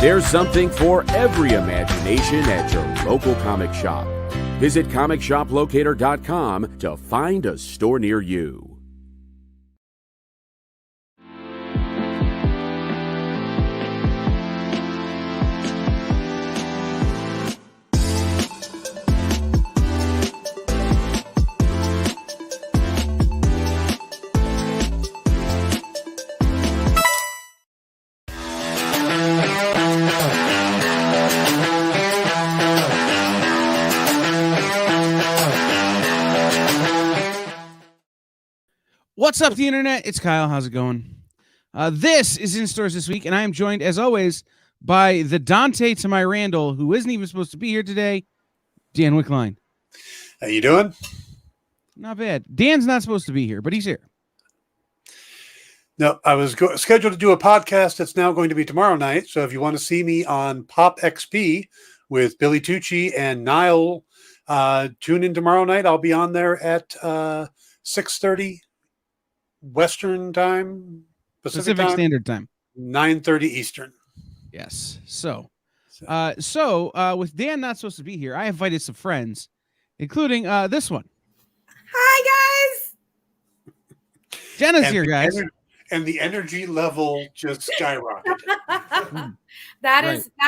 There's something for every imagination at your local comic shop. Visit comicshoplocator.com to find a store near you. What's up, the internet? It's Kyle. How's it going? This is in stores this week, and I am joined, as always, by the Dante to my Randall, who isn't even supposed to be here today, Dan Wickline. How you doing? Not bad. Dan's not supposed to be here, but he's here. No, I was scheduled to do a podcast that's now going to be tomorrow night. So if you want to see me on Pop XP with Billy Tucci and Niall, tune in tomorrow night. I'll be on there at 6:30 Western time, Pacific time, Standard Time, 9:30 Eastern. Yes. So with Dan not supposed to be here, I invited some friends, including this one. Hi, guys. Jenna's here, guys. And the energy level just skyrocketed. That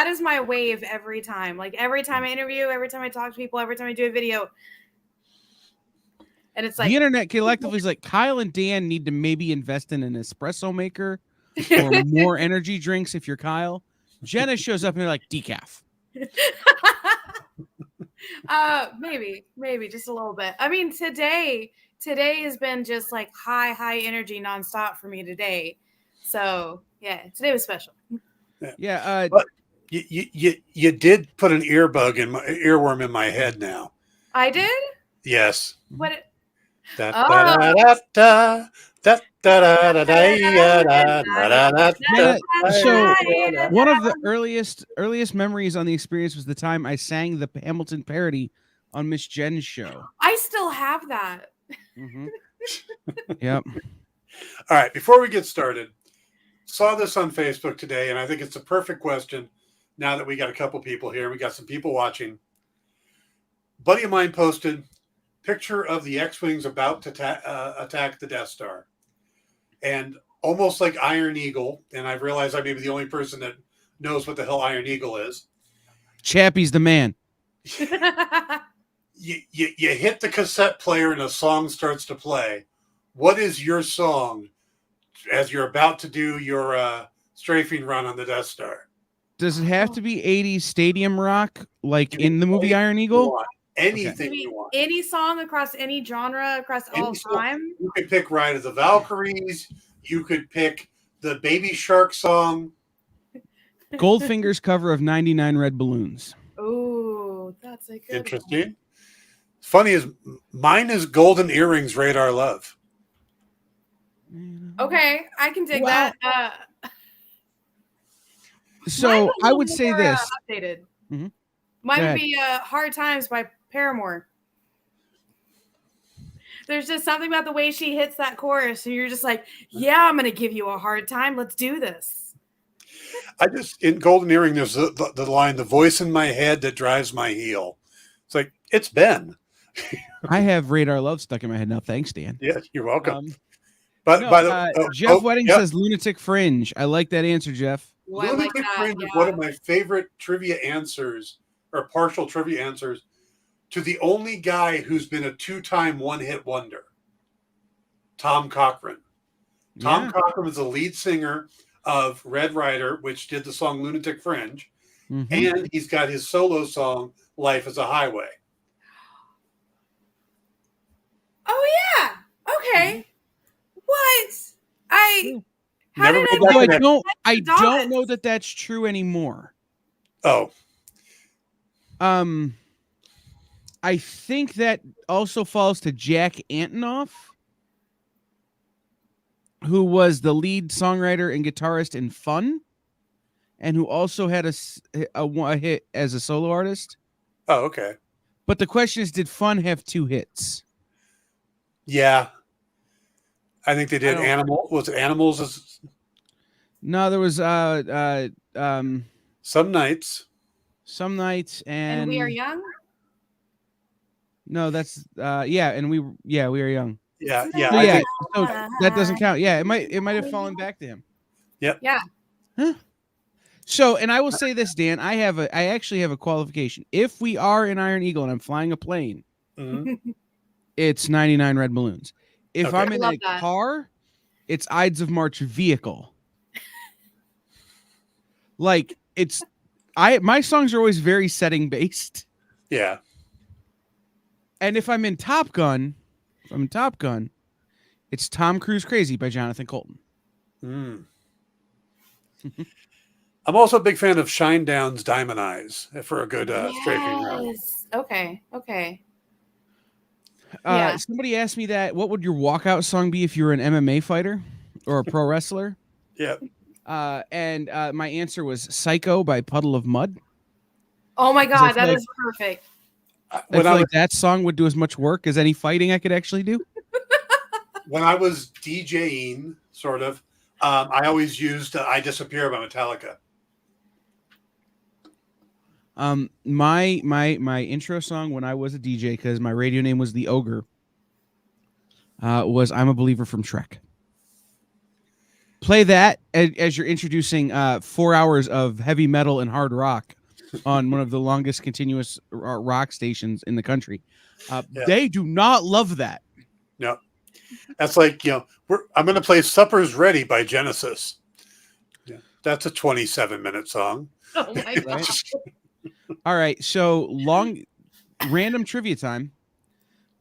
is my wave every time. Like every time I interview, every time I talk to people, every time I do a video. And it's like the internet collectively is like, Kyle and Dan need to maybe invest in an espresso maker or more energy drinks if you're Kyle. Jenna shows up and they're like, decaf. maybe just a little bit. I mean, today has been just like high energy nonstop for me today. So yeah, today was special. Yeah. But you did put an earworm in my head now. I did? Yes. What? So one of the earliest memories on the experience was the time I sang the Hamilton parody on Miss Jen's show. I still have that. Mm-hmm. Yep. All right. Before we get started, saw this on Facebook today, and I think it's a perfect question. Now that we got a couple people here, we got some people watching. Buddy of mine posted picture of the X-Wings about to attack the Death Star. And almost like Iron Eagle, and I've realized I may be the only person that knows what the hell Iron Eagle is. Chappie's the man. You hit the cassette player and a song starts to play. What is your song as you're about to do your strafing run on the Death Star? Does it have to be 80s stadium rock like in the movie Iron Eagle? Anything you want. Any song across any genre, across all time. You could pick Ride of the Valkyries. You could pick the Baby Shark song. Goldfinger's cover of 99 Red Balloons. Oh, that's a good Interesting. one. Funny is mine is Golden Earrings, Radar Love. Okay, I can dig that. So I would say this. Updated. Mm-hmm. Mine would be Hard Times by Paramore. There's just something about the way she hits that chorus, and you're just like, yeah, I'm going to give you a hard time. Let's do this. In Golden Earring, there's the line, the voice in my head that drives my heel. It's like, it's Ben. I have Radar Love stuck in my head now. Thanks, Dan. Yeah, you're welcome. Jeff Wedding says Lunatic Fringe. I like that answer, Jeff. Lunatic Fringe is one of my favorite trivia answers, or partial trivia answers, to the only guy who's been a 2-time one-hit wonder, Tom Cochrane. Tom Cochrane was the lead singer of Red Rider, which did the song Lunatic Fringe, and he's got his solo song, Life is a Highway. Oh, yeah. Okay. What? I don't know that that's true anymore. Oh. I think that also falls to Jack Antonoff, who was the lead songwriter and guitarist in Fun, and who also had a hit as a solo artist. Oh, okay. But the question is, did Fun have 2 hits? Yeah. I think they did. Was it Animals? No, there was Some nights. Some nights, And we are young. No, that's and we are young. Yeah. So, I think, so that doesn't count. Yeah, it might have fallen back to him. yep. Yeah. Huh? So, and I will say this, Dan, I actually have a qualification. If we are in Iron Eagle and I'm flying a plane, it's 99 Red Balloons. If Okay. I'm in I a love that. car, it's Ides of March vehicle. Like my songs are always very setting based. Yeah. And if I'm in Top Gun, it's Tom Cruise Crazy by Jonathan Colton. I'm also a big fan of Shinedown's Diamond Eyes for a good strafing run. Okay. Yeah. Somebody asked me that. What would your walkout song be if you were an MMA fighter or a pro wrestler? Yeah. And my answer was Psycho by Puddle of Mud. Oh my God, that is perfect. I feel like that song would do as much work as any fighting I could actually do. When I was DJing, sort of, I always used I Disappear by Metallica. My intro song when I was a DJ, because my radio name was The Ogre, was I'm a Believer from Shrek. Play that as you're introducing 4 hours of heavy metal and hard rock on one of the longest continuous rock stations in the country. They do not love that. No. That's like, I'm going to play Supper's Ready by Genesis. Yeah. That's a 27-minute song. Oh my God. All right, so random trivia time.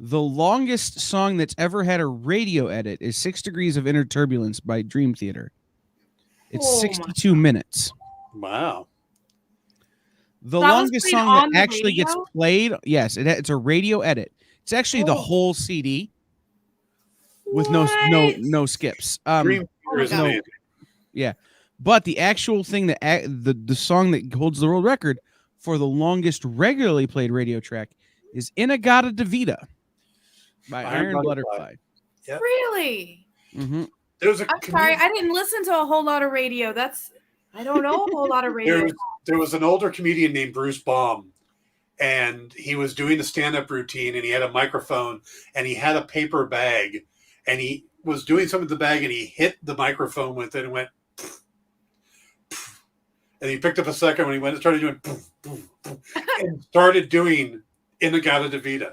The longest song that's ever had a radio edit is 6 Degrees of Inner Turbulence by Dream Theater. It's 62 minutes. Wow. The longest song that actually gets played, yes, it's a radio edit. It's actually the whole CD with no skips. Dream Theater is amazing. Yeah. But the actual thing that the song that holds the world record for the longest regularly played radio track is Inagata Devita by Iron Butterfly. Yep. Really? Mm-hmm. I'm sorry, I didn't listen to a whole lot of radio. I don't know a whole lot of radio. There was an older comedian named Bruce Baum, and he was doing a stand-up routine, and he had a microphone, and he had a paper bag, and he was doing something with the bag, and he hit the microphone with it and went, poof, poof. And he picked up a second when he went and started doing poof, poof, poof, and started doing Inagata Devita,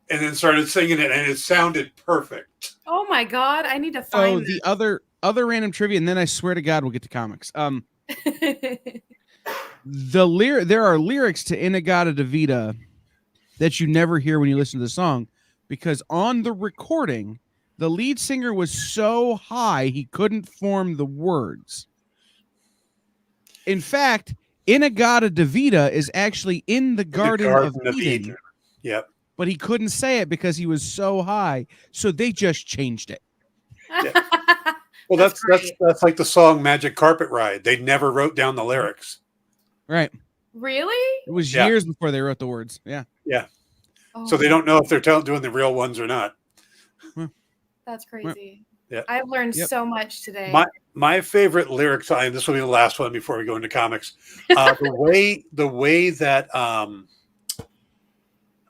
and then started singing it, and it sounded perfect. Oh my God, I need to find the other random trivia, and then I swear to God we'll get to comics. There are lyrics to Inagata Devita that you never hear when you listen to the song, because on the recording, the lead singer was so high he couldn't form the words. In fact, Inagata Devita is actually in the Garden of Eden. Yep. But he couldn't say it because he was so high, so they just changed it. Yeah. Well, that's like the song Magic Carpet Ride. They never wrote down the lyrics. Right. Really? It was years before they wrote the words. Yeah. Yeah. Oh, so they don't know if they're doing the real ones or not. That's crazy. Yeah. I've learned so much today. My favorite lyrics, and this will be the last one before we go into comics. The way that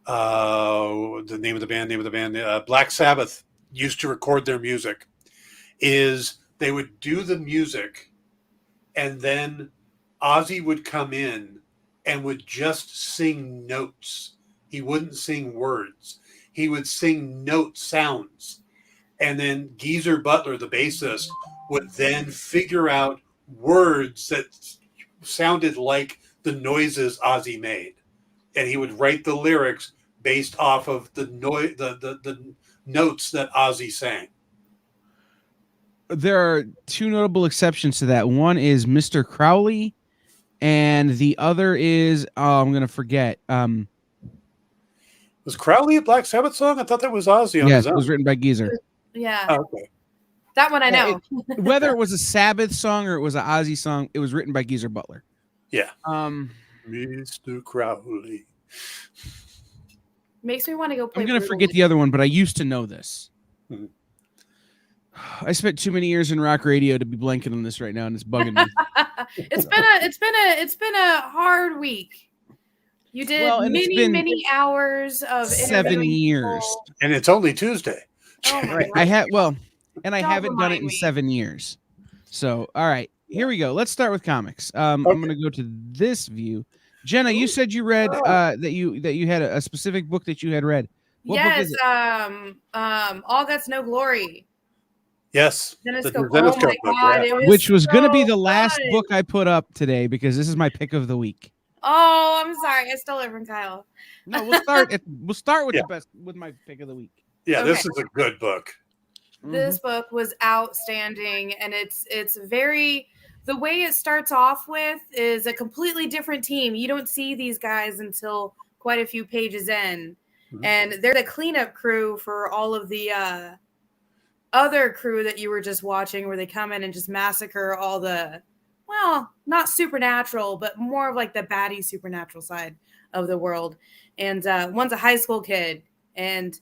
the name of the band, Black Sabbath used to record their music is they would do the music, and then Ozzy would come in and would just sing notes. He wouldn't sing words. He would sing note sounds. And then Geezer Butler, the bassist, would then figure out words that sounded like the noises Ozzy made. And he would write the lyrics based off of the notes that Ozzy sang. There are two notable exceptions to that. One is Mr. Crowley, and the other is I'm gonna forget. Was Crowley a Black Sabbath song? I thought that was Ozzy on his own. It was written by Geezer. Yeah. Oh, okay. That one I know. Whether it was a Sabbath song or it was an Ozzy song, it was written by Geezer Butler. Yeah. Mr. Crowley. Makes me want to go play. I'm gonna forget the other one, but I used to know this. I spent too many years in rock radio to be blanking on this right now, and it's bugging me. It's been a hard week. You did Well, and it's been many hours of 7 interviewing years. people. And it's only Tuesday. Oh my Right. God. And I Don't haven't done it remind in me. 7 years. So, all right, here we go. Let's start with comics. I'm Okay. going to go to this view. Jenna, you said you read that you had a specific book that you had read. What book Yes, is it? All Guts No Glory. Yes. Zenescope. The Oh my Zenescope book, God, yeah. it was Which was going to be so the last good. book I put up today because this is my pick of the week. Oh, I'm sorry, I stole it from Kyle. No, we'll start with Yeah. the best with my pick of the week. Yeah, this Okay. is a good book. This book was outstanding, and it's very, the way it starts off with is a completely different team. You don't see these guys until quite a few pages in, and they're the cleanup crew for all of the other crew that you were just watching, where they come in and just massacre all the, well, not supernatural, but more of like the baddie supernatural side of the world. And one's a high school kid, and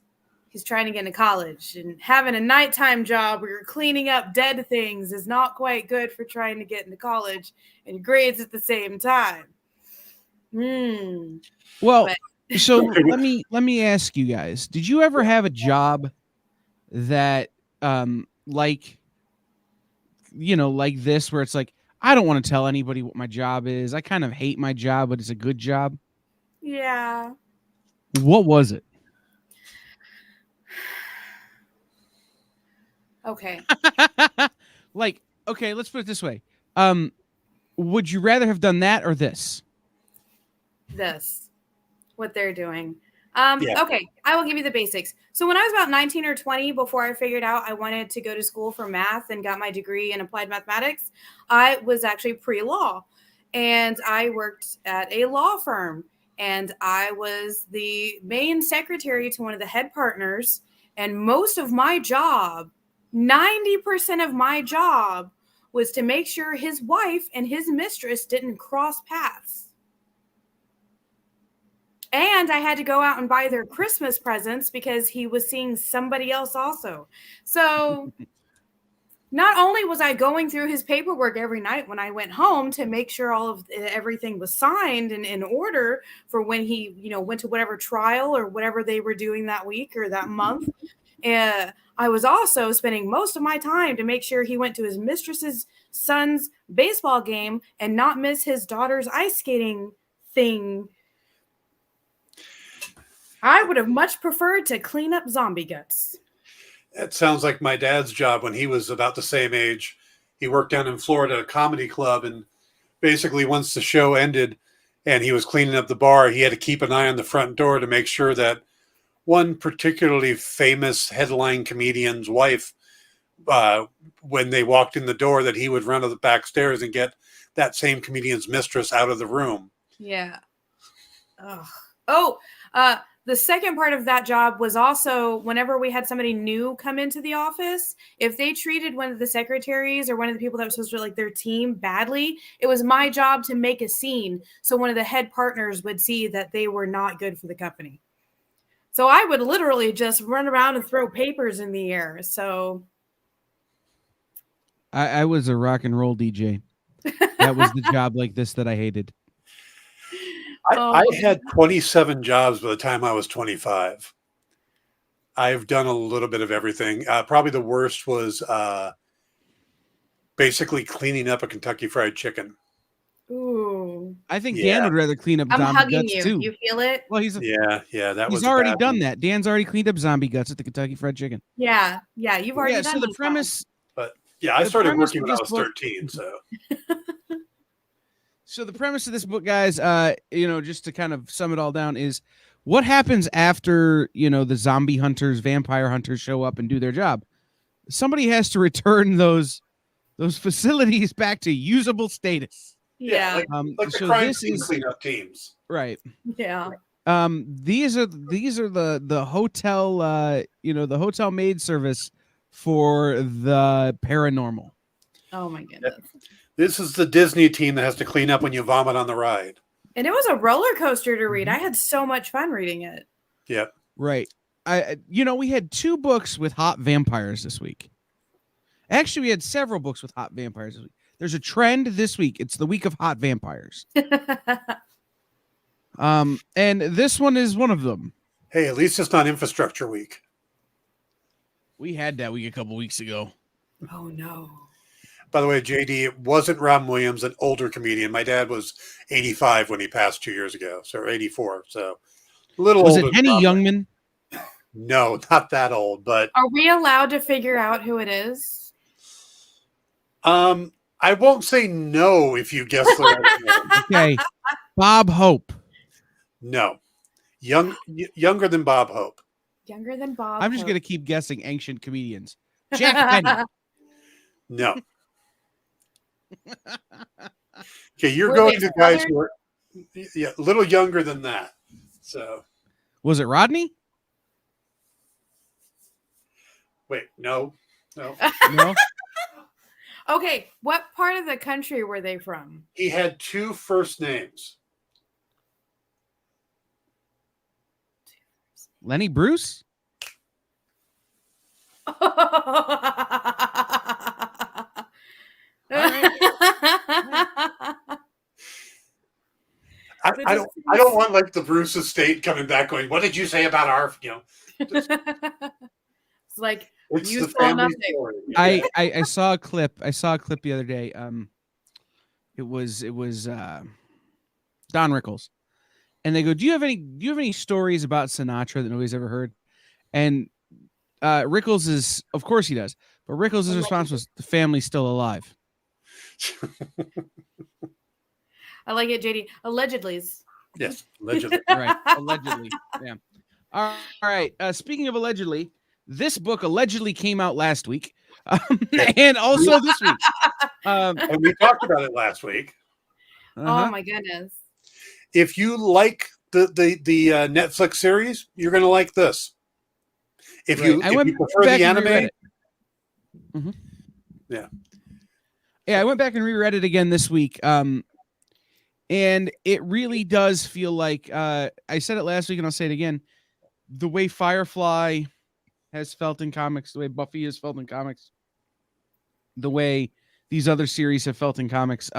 he's trying to get into college, and having a nighttime job where you're cleaning up dead things is not quite good for trying to get into college and grades at the same time. Well, But- so let me ask you guys: did you ever have a job that, like this, where it's like, I don't want to tell anybody what my job is. I kind of hate my job, but it's a good job. Yeah. What was it? Okay. Like, okay, let's put it this way. Would you rather have done that or this? This, what they're doing. Yeah. Okay, I will give you the basics. So when I was about 19 or 20, before I figured out I wanted to go to school for math and got my degree in applied mathematics, I was actually pre-law, and I worked at a law firm, and I was the main secretary to one of the head partners, and most of my job, 90% of my job, was to make sure his wife and his mistress didn't cross paths. And I had to go out and buy their Christmas presents because he was seeing somebody else also. So not only was I going through his paperwork every night when I went home to make sure all of everything was signed and in order for when he, went to whatever trial or whatever they were doing that week or that month. I was also spending most of my time to make sure he went to his mistress's son's baseball game and not miss his daughter's ice skating thing. I would have much preferred to clean up zombie guts. It sounds like my dad's job when he was about the same age. He worked down in Florida at a comedy club, and basically once the show ended and he was cleaning up the bar, he had to keep an eye on the front door to make sure that one particularly famous headline comedian's wife, when they walked in the door, that he would run to the back stairs and get that same comedian's mistress out of the room. Yeah. The second part of that job was also whenever we had somebody new come into the office, if they treated one of the secretaries or one of the people that was supposed to like their team badly, it was my job to make a scene. So one of the head partners would see that they were not good for the company. So I would literally just run around and throw papers in the air. So I was a rock and roll DJ. That was the job like this that I hated. I had 27 jobs by the time I was 25. I've done a little bit of everything. Probably the worst was basically cleaning up a Kentucky Fried Chicken. Ooh. I think Dan would rather clean up I'm zombie hugging guts you. too. You feel it? Well, he's already done that. Dan's already cleaned up zombie guts at the Kentucky Fried Chicken. Yeah, you've already done so the those premise. But yeah, I started working when I was 13. So the premise of this book, guys, just to kind of sum it all down, is what happens after the zombie hunters, vampire hunters show up and do their job. Somebody has to return those facilities back to usable status. Yeah. Like the crime scene cleanup teams. Right. Yeah. These are the hotel the hotel maid service for the paranormal. Oh my goodness. This is the Disney team that has to clean up when you vomit on the ride. And it was a roller coaster to read. I had so much fun reading it. Yep. Right. We had 2 books with hot vampires this week. Actually, we had several books with hot vampires this week. There's a trend this week. It's the week of hot vampires. And this one is one of them. Hey, at least it's not Infrastructure Week. We had that week a couple weeks ago. Oh no. By the way, JD, it wasn't Robin Williams, an older comedian. My dad was 85 when he passed 2 years ago, so 84. So a little Was older it Henny Youngman? No, not that old, but Are we allowed to figure out who it is? I won't say no if you guess the right name. Okay. Bob Hope. No. Younger than Bob Hope. Younger than Bob. I'm just going to keep guessing ancient comedians. Jack Benny. No. Okay, you're Were going they to guys brothers? who are a little younger than that. So Was it Rodney? wait, no. No. Okay, what part of the country were they from? He had 2 first names. Lenny Bruce? I don't want like the Bruce estate coming back going, what did you say about our, It's like it's you the saw family nothing. story. I saw a clip. I saw a clip the other day. It was Don Rickles, and they go, "Do you have any stories about Sinatra that nobody's ever heard?" And Rickles is, of course, he does, but Rickles' response was, "The family's still alive." I like it, JD. Allegedly. Yes, allegedly. Right, allegedly. Yeah. All right. Speaking of allegedly, this book allegedly came out last week, and also this week. And we talked about it last week. Oh my goodness. If you like the Netflix series, you're going to like this. If you prefer the anime, yeah, I went back and reread it again this week. And it really does feel like I said it last week, and I'll say it again. The way Firefly has felt in comics, the way Buffy has felt in comics, the way these other series have felt in comics,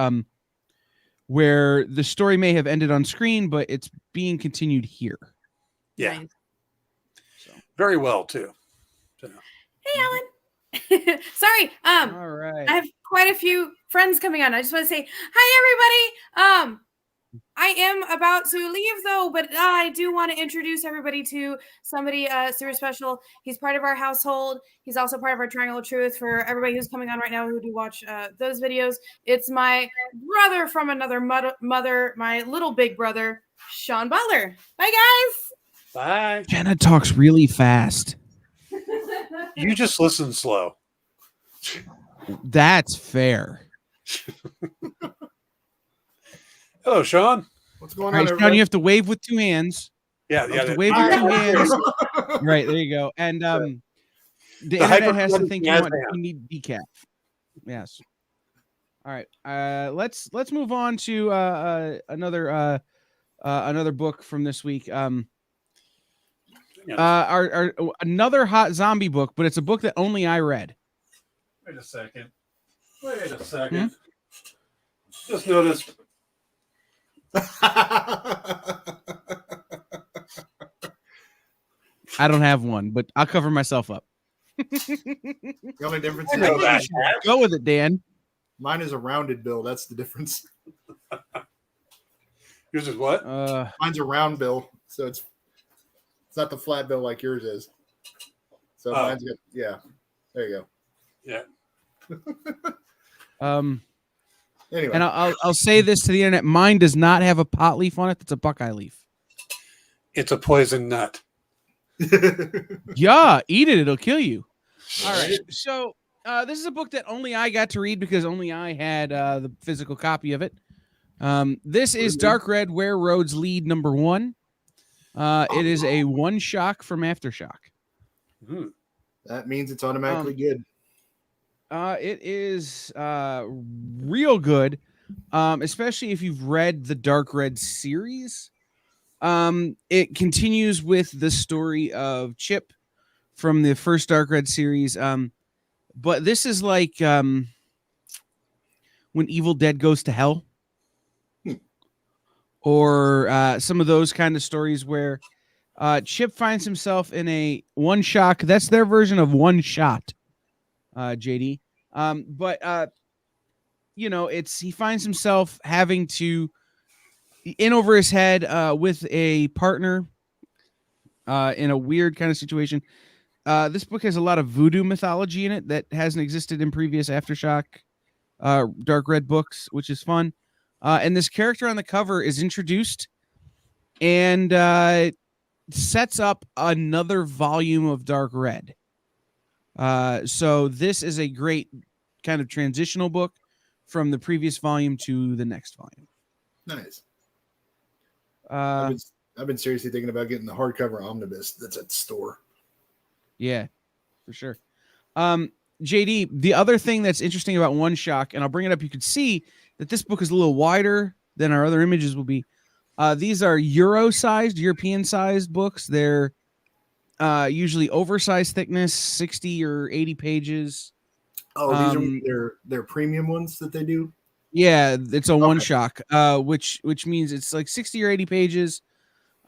where the story may have ended on screen, but it's being continued here. Yeah. Nice. So. Very well, too. So. Hey, Alan. Sorry. All right. I have quite a few friends coming on. I just want to say hi, everybody. I am about to leave though, but I do want to introduce everybody to somebody super special. He's part of our household. He's also part of our Triangle of Truth for everybody who's coming on right now who do watch those videos. It's my brother from another mother, my little big brother, Sean Butler. Bye, guys. Bye. Jenna talks really fast. You just listen slow. That's fair. Hello, Sean. What's going All on, right, Sean, everybody? you have to wave with 2 hands. Yeah, You have yeah. to wave with 2 hands. Right, there you go. And the internet has to think you need decaf. Yes. All right. Let's move on to another book from this week. Our another hot zombie book, but it's a book that only I read. Wait a second. Just noticed. I don't have one, but I'll cover myself up. The only difference I know is that. Go with it, Dan. mine is a rounded bill. That's the difference. Yours is what? Mine's a round bill, so it's not the flat bill like yours is. So mine's got, yeah. There you go. Yeah. Anyway, And I'll say this to the internet: mine does not have a pot leaf on it. That's a Buckeye leaf. It's a poison nut. Yeah, eat it; it'll kill you. All right. So this is a book that only I got to read because only I had the physical copy of it. This is Dark Red: Where Roads Lead #1. It is a one shock from Aftershock. that means it's automatically good. It is real good, especially if you've read the Dark Red series. It continues with the story of Chip from the first Dark Red series. But this is like when Evil Dead goes to hell, or some of those kind of stories where Chip finds himself in a one shot. That's their version of one shot, JD. But he finds himself having to in over his head with a partner in a weird kind of situation. This book has a lot of voodoo mythology in it that hasn't existed in previous Aftershock Dark Red books, which is fun. And this character on the cover is introduced and sets up another volume of Dark Red. So this is a great kind of transitional book from the previous volume to the next volume. Nice. I've been seriously thinking about getting the hardcover omnibus that's at the store. Yeah, for sure. JD, the other thing that's interesting about One Shock, and I'll bring it up, you could see that this book is a little wider than our other images will be. These are European-sized books. They're usually oversized thickness, 60 or 80 pages. Oh, these are their premium ones that they do? Yeah, it's a One Shock, which means it's like 60 or 80 pages,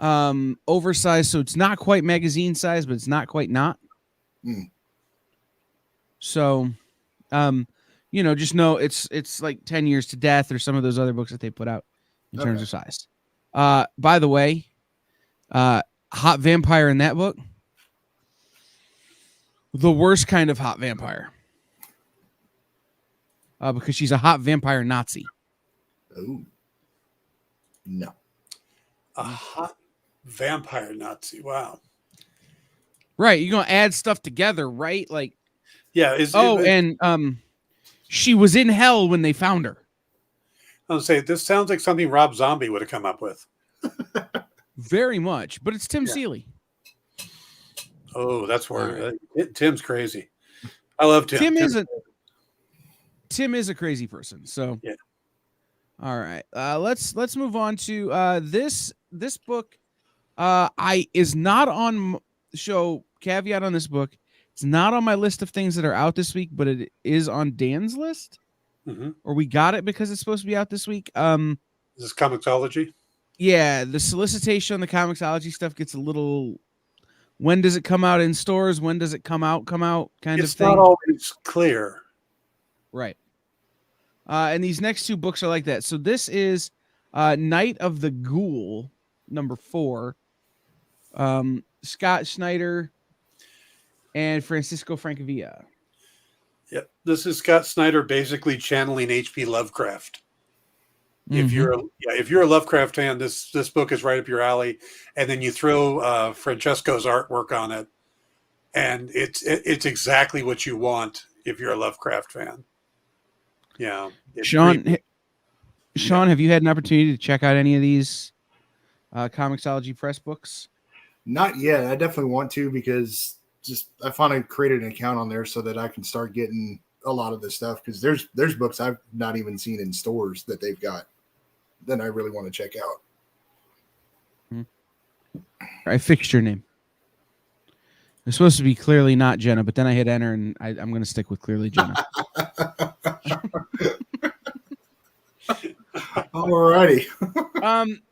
oversized, so it's not quite magazine size, but it's not quite not. So, just know it's like 10 Years to Death or some of those other books that they put out in terms of size. By the way, hot vampire in that book, the worst kind of hot vampire. Because she's a hot vampire Nazi. Oh. No. A hot vampire Nazi. Wow. Right. You're going to add stuff together, right? Like, yeah. She was in hell when they found her. I was say this sounds like something Rob Zombie would have come up with. Very much, but it's Tim Seeley. Oh, that's where Tim's crazy. I love Tim. Tim is a crazy person. So yeah. All right. Let's move on to this book. Is not on show caveat on this book. It's not on my list of things that are out this week, but it is on Dan's list. Or we got it because it's supposed to be out this week. Is this Comixology? Yeah, the solicitation on the Comixology stuff gets a little. When does it come out in stores? When does it come out? Kind of thing. It's not always clear. Right. And these next two books are like that. So this is Night of the Ghoul, number 4. Scott Snyder and Francisco Francavilla. Yep. This is Scott Snyder basically channeling H.P. Lovecraft. If you're a Lovecraft fan, this book is right up your alley. And then you throw Francesco's artwork on it, and it's exactly what you want if you're a Lovecraft fan. Yeah. Sean, have you had an opportunity to check out any of these Comixology Press books? Not yet. I definitely want to, because I finally created an account on there so that I can start getting a lot of this stuff, because there's books I've not even seen in stores that they've got that I really want to check out. I fixed your name. It's supposed to be Clearly Not Jenna, but then I hit enter, and I'm going to stick with Clearly Jenna. Alrighty.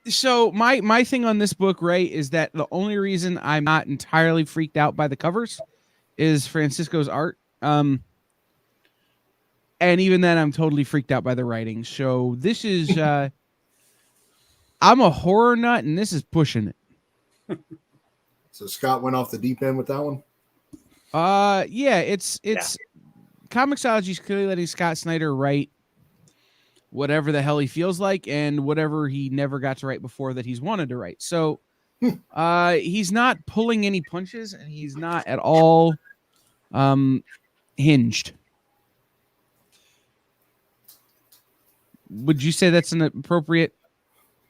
So my thing on this book, right, is that the only reason I'm not entirely freaked out by the covers is Francisco's art. And even then, I'm totally freaked out by the writing. So this is, I'm a horror nut, and this is pushing it. So Scott went off the deep end with that one? Yeah, it's Comixology is clearly letting Scott Snyder write whatever the hell he feels like and whatever he never got to write before that he's wanted to write. So he's not pulling any punches, and he's not at all hinged. Would you say that's an appropriate?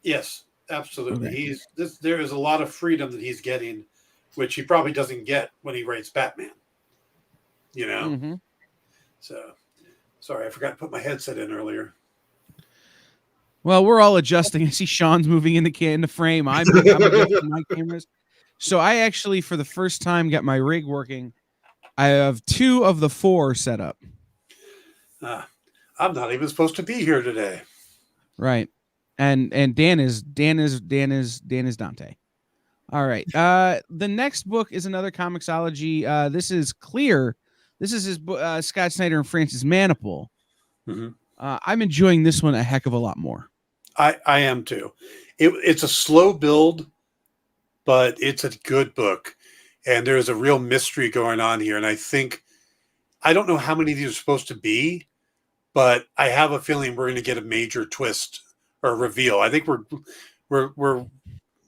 Yes, absolutely. Okay. There is a lot of freedom that he's getting, which he probably doesn't get when he writes Batman. You know? Mm-hmm. So, sorry, I forgot to put my headset in earlier. Well, we're all adjusting. I see Sean's moving in the frame. I'm adjusting my cameras. So I actually, for the first time, got my rig working. I have 2 of the 4 set up. I'm not even supposed to be here today. Right. And Dan is Dante. All right. The next book is another Comixology. This is Clear. This is his Scott Snyder and Francis Manapul. Mhm. I'm enjoying this one a heck of a lot more. I am too. It's a slow build, but it's a good book. And there's a real mystery going on here. And I don't know how many of these are supposed to be, but I have a feeling we're going to get a major twist or reveal. I think we're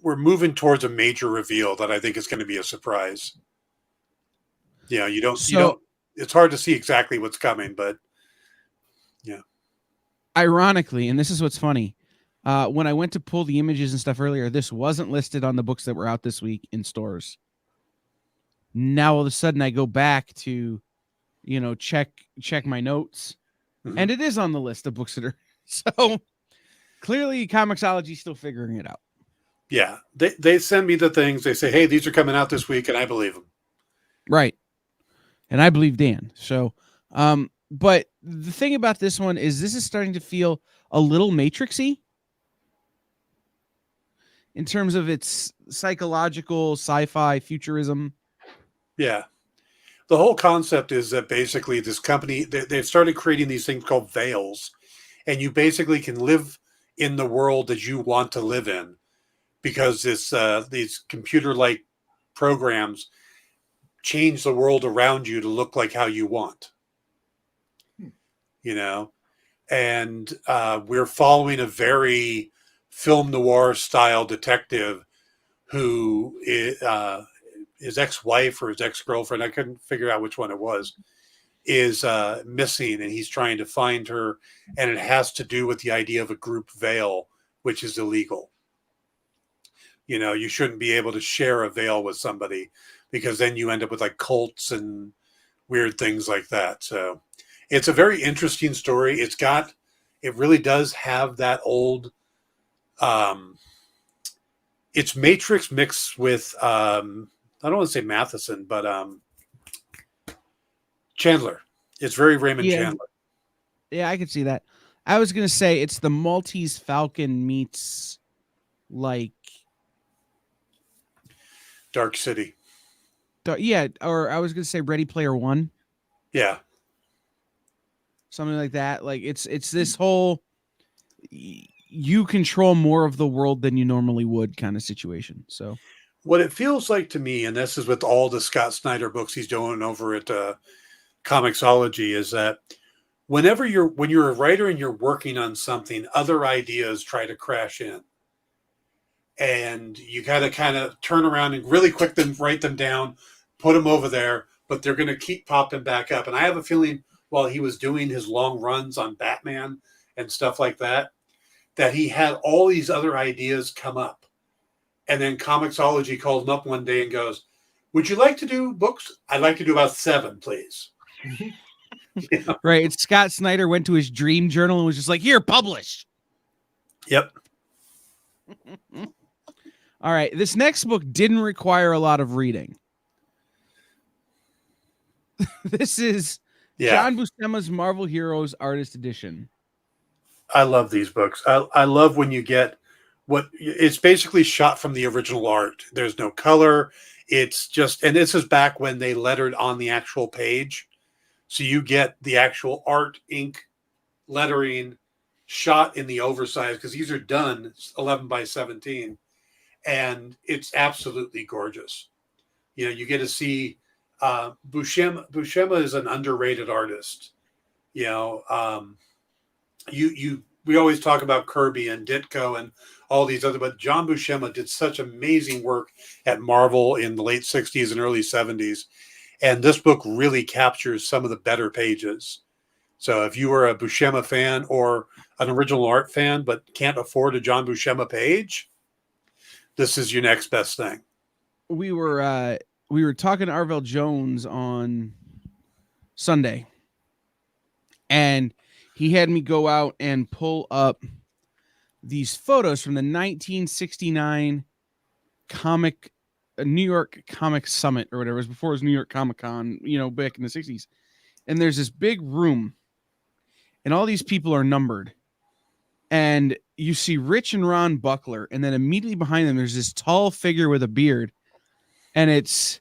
moving towards a major reveal that I think is going to be a surprise. Yeah, you don't. It's hard to see exactly what's coming, but yeah. Ironically, and this is what's funny, when I went to pull the images and stuff earlier, this wasn't listed on the books that were out this week in stores. Now all of a sudden I go back to, check my notes, and it is on the list of books that are. So clearly, Comixology is still figuring it out. Yeah, they send me the things. They say, "Hey, these are coming out this week," and I believe them. Right, and I believe Dan. So, but the thing about this one is, this is starting to feel a little Matrixy in terms of its psychological sci-fi futurism. Yeah. The whole concept is that basically this company, they've started creating these things called veils, and you basically can live in the world that you want to live in because these computer-like programs change the world around you to look like how you want. And we're following a very film noir style detective who his ex-wife or his ex-girlfriend, I couldn't figure out which one it was, is missing, and he's trying to find her, and it has to do with the idea of a group veil, which is illegal. You shouldn't be able to share a veil with somebody because then you end up with like cults and weird things like that. So it's a very interesting story. It really does have that old, it's Matrix mixed with, I don't want to say Matheson, but Chandler. It's very Raymond Chandler. Yeah, I could see that. I was going to say it's the Maltese Falcon meets like Dark City. Yeah, or I was going to say Ready Player One. Yeah. Something like that. Like it's this whole you control more of the world than you normally would kind of situation. So what it feels like to me, and this is with all the Scott Snyder books he's doing over at Comixology, is that when you're a writer and you're working on something, other ideas try to crash in. And you gotta kind of turn around and really quick write them down, put them over there, but they're going to keep popping back up. And I have a feeling while he was doing his long runs on Batman and stuff like that he had all these other ideas come up. And then Comixology called him up one day and goes, "Would you like to do books? I'd like to do about 7, please." Right. It's Scott Snyder went to his dream journal and was just like, "Here, publish." Yep. All right. This next book didn't require a lot of reading. This is John Buscema's Marvel Heroes Artist Edition. I love these books. I love when you get it's basically shot from the original art. There's no color. It's just, and this is back when they lettered on the actual page. So you get the actual art ink lettering shot in the oversized, because these are done 11 by 17. And it's absolutely gorgeous. You get to see Buscema. Buscema is an underrated artist. We always talk about Kirby and Ditko and all these other, but John Buscema did such amazing work at Marvel in the late 60s and early 70s. And this book really captures some of the better pages. So if you were a Buscema fan or an original art fan, but can't afford a John Buscema page, this is your next best thing. We were talking to Arvell Jones on Sunday, and he had me go out and pull up these photos from the 1969 New York Comic Summit or whatever. It was before it was New York Comic Con, back in the 60s. And there's this big room, and all these people are numbered. And you see Rich and Ron Buckler, and then immediately behind them, there's this tall figure with a beard, and it's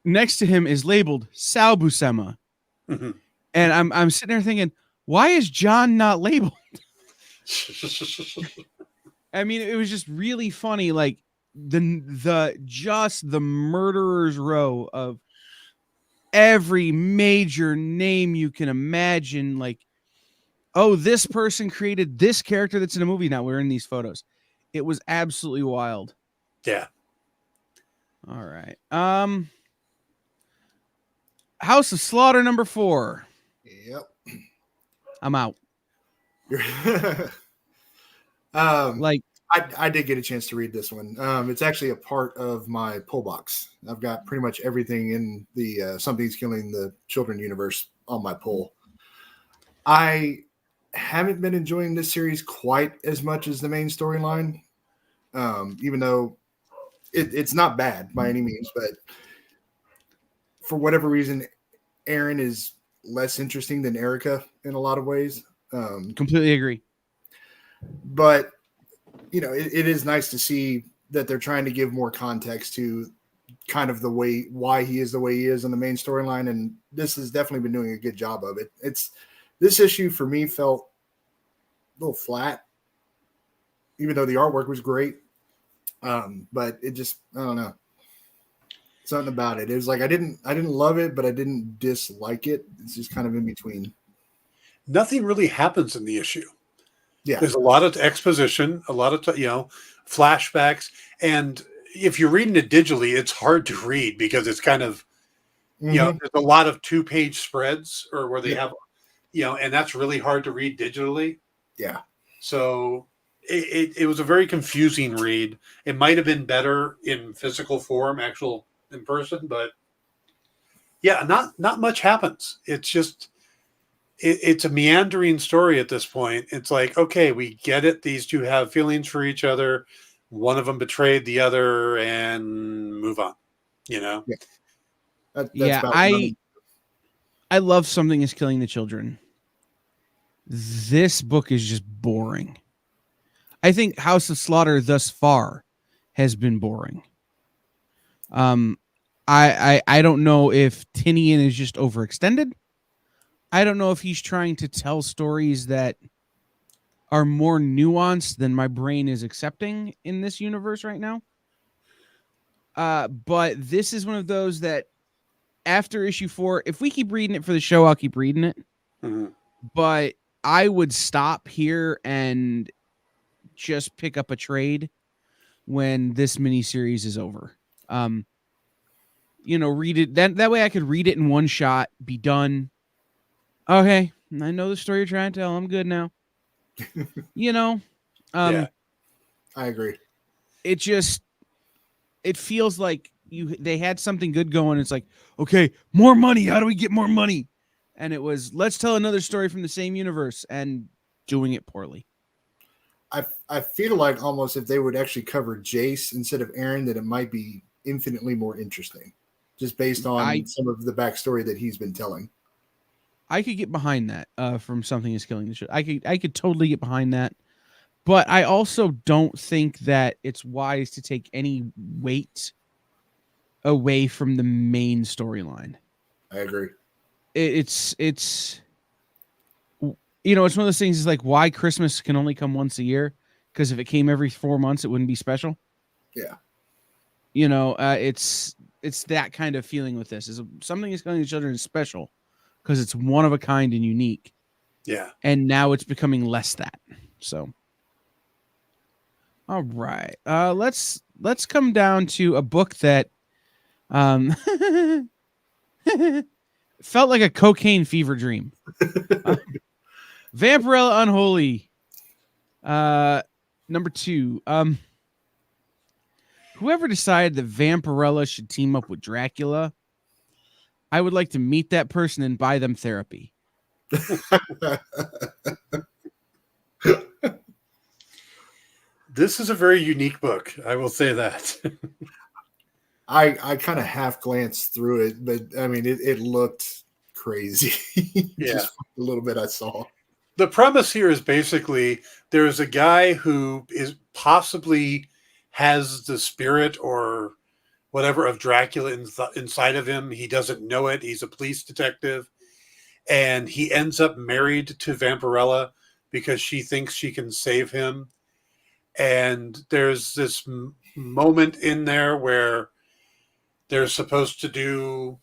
next to him is labeled Sal Buscema. Mm-hmm. And I'm sitting there thinking, why is John not labeled? I mean, it was just really funny, like the murderer's row of every major name you can imagine. Like, oh, this person created this character that's in a movie. Now we're in these photos. It was absolutely wild. Yeah. All right. House of Slaughter number 4. Yep. I'm out. Like I did get a chance to read this one. It's actually a part of my pull box. I've got pretty much everything in the Something's Killing the Children universe on my pull. I haven't been enjoying this series quite as much as the main storyline, even though it's not bad by any means, but for whatever reason, Aaron is less interesting than Erica in a lot of ways. Completely agree. But, you know, it is nice to see that they're trying to give more context to kind of why he is the way he is in the main storyline. And this has definitely been doing a good job of it. This issue for me felt a little flat, even though the artwork was great. But it just, I don't know. Something about it. It was like I didn't love it, but I didn't dislike it. It's just kind of in between. Nothing really happens in the issue. Yeah, there's a lot of exposition, a lot of flashbacks, and if you're reading it digitally, it's hard to read because it's kind of there's a lot of 2-page spreads or where they have and that's really hard to read digitally. Yeah, so it was a very confusing read. It might have been better in physical form, actual in person, but yeah, not much happens. It's just it's a meandering story at this point. It's like, okay, we get it. These two have feelings for each other. One of them betrayed the other, and move on. Yeah. I love Something is Killing the Children. This book is just boring. I think House of Slaughter thus far has been boring. I don't know if Tinian is just overextended. I don't know if he's trying to tell stories that are more nuanced than my brain is accepting in this universe right now. But this is one of those that after issue 4, if we keep reading it for the show, I'll keep reading it. Mm-hmm. But I would stop here and just pick up a trade when this miniseries is over. Read it. That way I could read it in one shot, be done. Okay, I know the story you're trying to tell. I'm good now. Yeah, I agree. It feels like they had something good going. It's like, okay, more money. How do we get more money? And it was, let's tell another story from the same universe, and doing it poorly. I feel like almost if they would actually cover Jace instead of Aaron, that it might be infinitely more interesting, just based on some of the backstory that he's been telling. I could get behind that from Something is Killing the Show. I could totally get behind that. But I also don't think that it's wise to take any weight away from the main storyline. I agree. It's one of those things is like why Christmas can only come once a year, because if it came every 4 months, it wouldn't be special. Yeah. It's that kind of feeling with this. Is Something is Killing the Children is special because it's one of a kind and unique. Yeah. And now it's becoming less that. So, all right. Let's come down to a book that felt like a cocaine fever dream. Vampirella Unholy. Number 2. Whoever decided that Vampirella should team up with Dracula, I would like to meet that person and buy them therapy. This is a very unique book. I will say that. I kind of half glanced through it, but I mean, it looked crazy. Yeah. Just a little bit I saw. The premise here is basically there's a guy who is possibly has the spirit or whatever of Dracula inside of him. He doesn't know it. He's a police detective, and he ends up married to Vampirella because she thinks she can save him. And there's this moment in there where they're supposed to do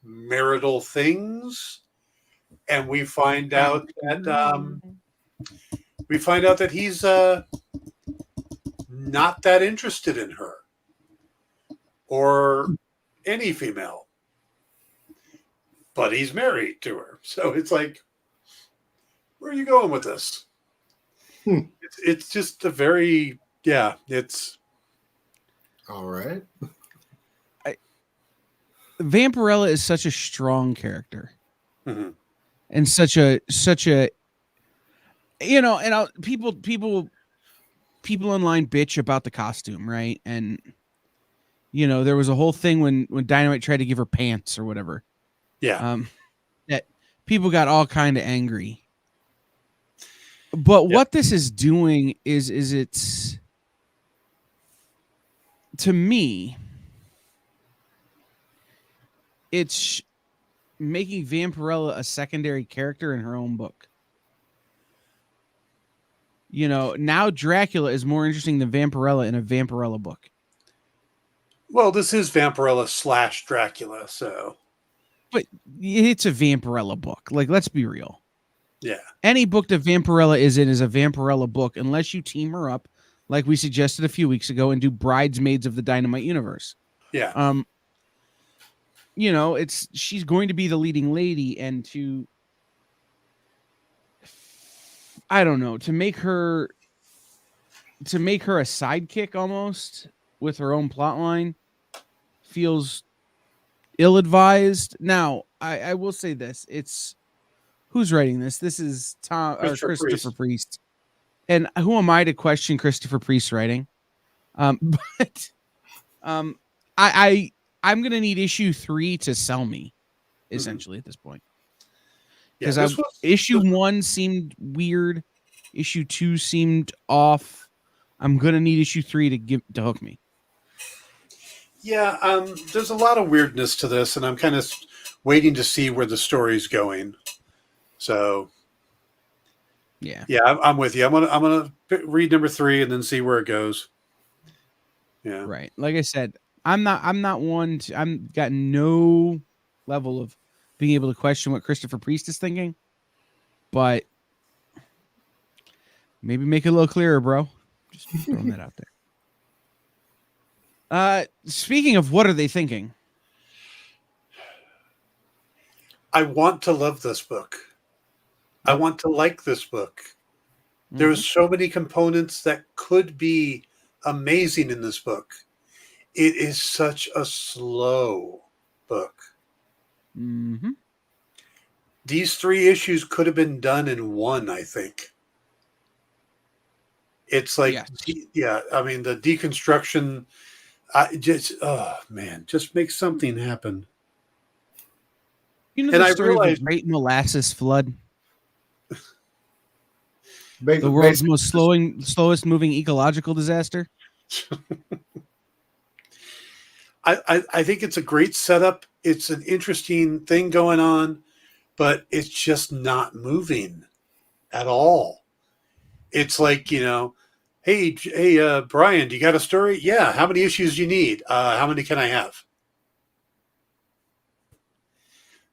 marital things, and we find out that he's not that interested in her or any female, but he's married to her. So it's like, where are you going with this? It's just a very, it's all right. Vampirella is such a strong character, mm-hmm. and such a and people online bitch about the costume, right? And there was a whole thing when Dynamite tried to give her pants or whatever. Yeah. That people got all kind of angry. But what this is doing is it's, to me, it's making Vampirella a secondary character in her own book. Now Dracula is more interesting than Vampirella in a Vampirella book. Well, this is Vampirella / Dracula, so. But it's a Vampirella book. Like, let's be real. Yeah. Any book that Vampirella is in is a Vampirella book, unless you team her up, like we suggested a few weeks ago, and do Bridesmaids of the Dynamite Universe. Yeah. She's going to be the leading lady, and I don't know, to make her a sidekick almost with her own plot line feels ill-advised. Now, I will say this. It's who's writing this? This is Christopher Priest. And who am I to question Christopher Priest's writing? But I'm going to need issue 3 to sell me, essentially, at this point. Because issue 1 seemed weird. Issue 2 seemed off. I'm going to need issue 3 to hook me. Yeah, there's a lot of weirdness to this, and I'm kind of waiting to see where the story's going. So, yeah, I'm with you. I'm gonna read number 3 and then see where it goes. Yeah, right. Like I said, I'm not one to. I'm got no level of being able to question what Christopher Priest is thinking, but maybe make it a little clearer, bro. Just throwing that out there. Speaking of what are they thinking? I want to love this book. I want to like this book. There's so many components that could be amazing in this book. It is such a slow book. Mm-hmm. These 3 issues could have been done in 1, I think. It's like, I mean, the deconstruction, just make something happen. The story of the Great Molasses Flood? The world's most slowest moving ecological disaster? I think it's a great setup. It's an interesting thing going on, but it's just not moving at all. It's like, hey, Brian, do you got a story? Yeah. How many issues do you need? How many can I have?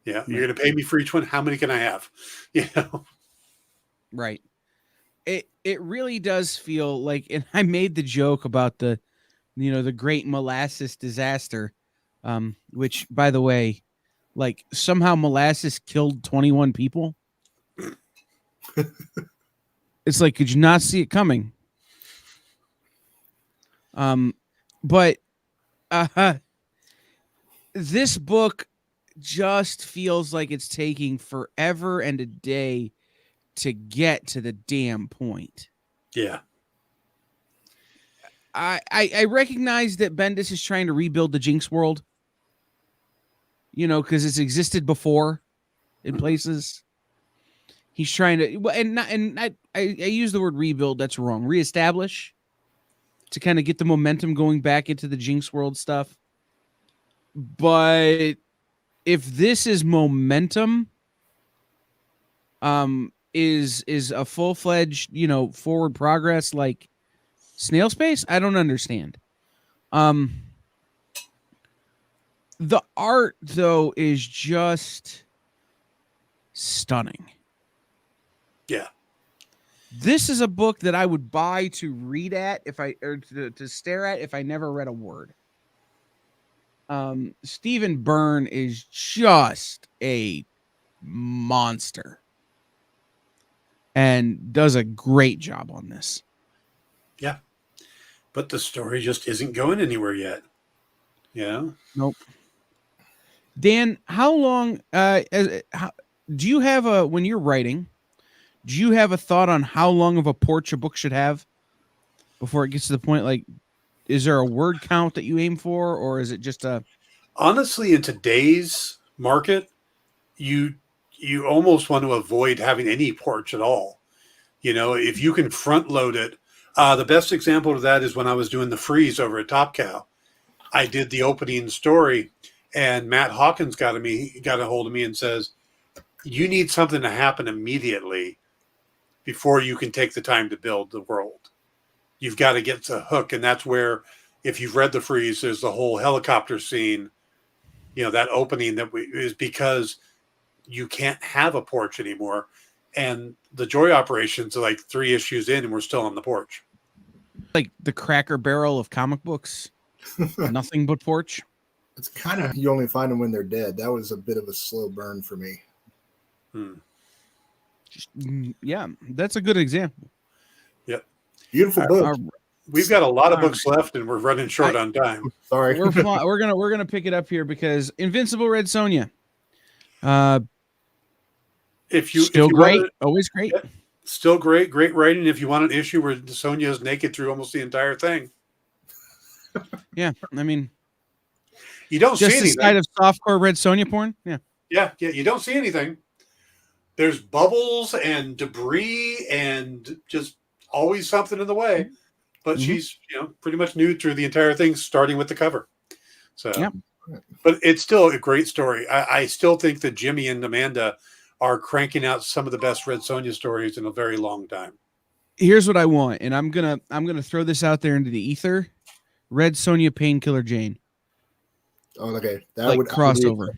Yeah. You're going to pay me for each one. How many can I have? Right. It really does feel like, and I made the joke about the Great Molasses Disaster, which, by the way, like somehow molasses killed 21 people. It's like, could you not see it coming? But this book just feels like it's taking forever and a day to get to the damn point. Yeah. I recognize that Bendis is trying to rebuild the Jinx world, because it's existed before. in places. He's trying to, well, I use the word rebuild. That's wrong. Reestablish to kind of get the momentum going back into the Jinx World stuff. But if this is momentum, is a full-fledged, forward progress like Snail Space, I don't understand. The art though is just stunning. Yeah. This is a book that I would buy to read at to stare at if I never read a word. Stephen Byrne is just a monster and does a great job on this. Yeah. But the story just isn't going anywhere yet. Yeah. Nope. Dan, how long do you have when you're writing, do you have a thought on how long of a porch a book should have before it gets to the point, like, is there a word count that you aim for, or is it just a... Honestly, in today's market, you almost want to avoid having any porch at all. If you can front load it. The best example of that is when I was doing the freeze over at Top Cow. I did the opening story, and Matt Hawkins got a hold of me and says, you need something to happen immediately before you can take the time to build the world. You've got to get to hook. And that's where, if you've read the freeze, there's the whole helicopter scene, that opening is because you can't have a porch anymore. And the Joy operations are like 3 issues in and we're still on the porch. Like the Cracker Barrel of comic books. Nothing but porch. It's kind of, you only find them when they're dead. That was a bit of a slow burn for me. Yeah, that's a good example. Yep. Beautiful book. We've got a lot of books left and we're running short on time. Sorry. We're gonna pick it up here because Invincible Red Sonja. Still great, always great. Yeah, still great writing. If you want an issue where Sonja is naked through almost the entire thing. Yeah, I mean, you don't see anything. Just a side of softcore Red Sonja porn. Yeah. You don't see anything. There's bubbles and debris and just always something in the way. But she's pretty much nude through the entire thing, starting with the cover. So, But it's still a great story. I still think that Jimmy and Amanda are cranking out some of the best Red Sonja stories in a very long time. Here's what I want, and I'm gonna throw this out there into the ether: Red Sonja Painkiller Jane. Oh, okay. That like would crossover.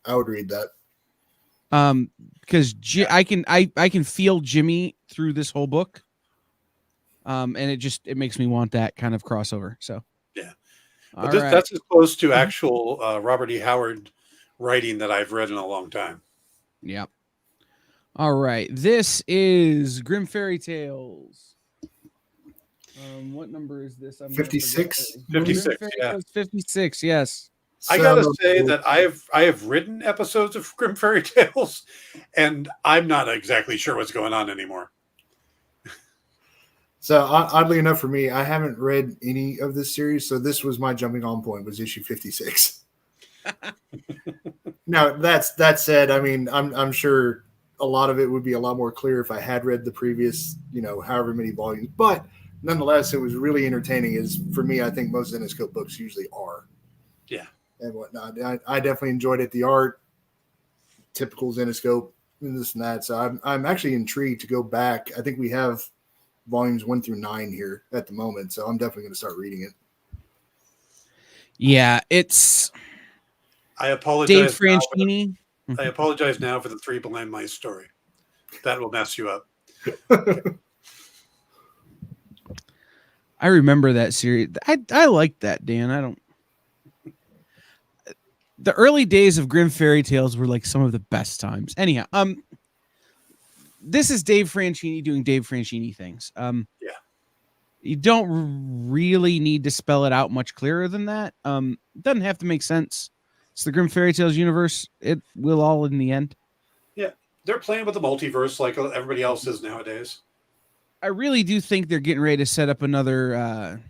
I would read that. Because I can feel Jimmy through this whole book. And it makes me want that kind of crossover. So yeah, but that's as close to actual Robert E. Howard writing that I've read in a long time. Yeah. All right, this is Grim Fairy Tales. What number is this? 56. 56. Yeah. 56. Yes. I gotta say that I have written episodes of Grim Fairy Tales, and I'm not exactly sure what's going on anymore. So oddly enough for me, I haven't read any of this series, so this was my jumping on point, was issue 56. Now that said, I mean, I'm sure a lot of it would be a lot more clear if I had read the previous, however many volumes. But nonetheless, it was really entertaining. As for me, I think most Zenescope books usually are. Yeah. And whatnot. I definitely enjoyed it. The art, typical Zenescope, and this and that. So I'm actually intrigued to go back. I think we have volumes 1 through 9 here at the moment, so I'm definitely going to start reading it. Yeah, it's. I apologize. Dave Franchini. I apologize now for the 3 Blind Mice story. That will mess you up. I remember that series. I liked that, Dan. I don't. The early days of Grim Fairy Tales were like some of the best times. Anyhow, this is Dave Franchini doing Dave Franchini things. Yeah. You don't really need to spell it out much clearer than that. It doesn't have to make sense. It's the Grim Fairy Tales universe. It will all in the end. Yeah. They're playing with the multiverse like everybody else is nowadays. I really do think they're getting ready to set up another.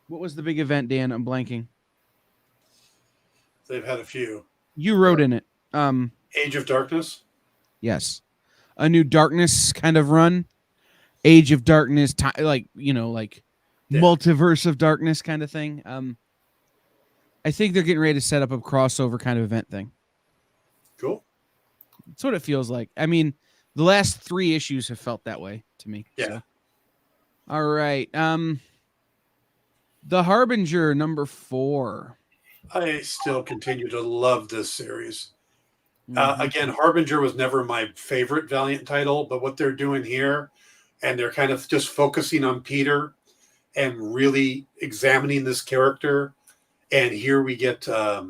What was the big event, Dan? I'm blanking. They've had a few. You wrote in it. Age of Darkness. Yes, a new Darkness kind of run. Age of Darkness, like Yeah. multiverse of Darkness kind of thing. I think they're getting ready to set up a crossover kind of event thing. Cool. That's what it feels like. I mean, the last 3 issues have felt that way to me. Yeah. So. All right. The Harbinger #4. I still continue to love this series. Mhm. Again, Harbinger was never my favorite Valiant title, but what they're doing here, and they're kind of just focusing on Peter and really examining this character. And here we get a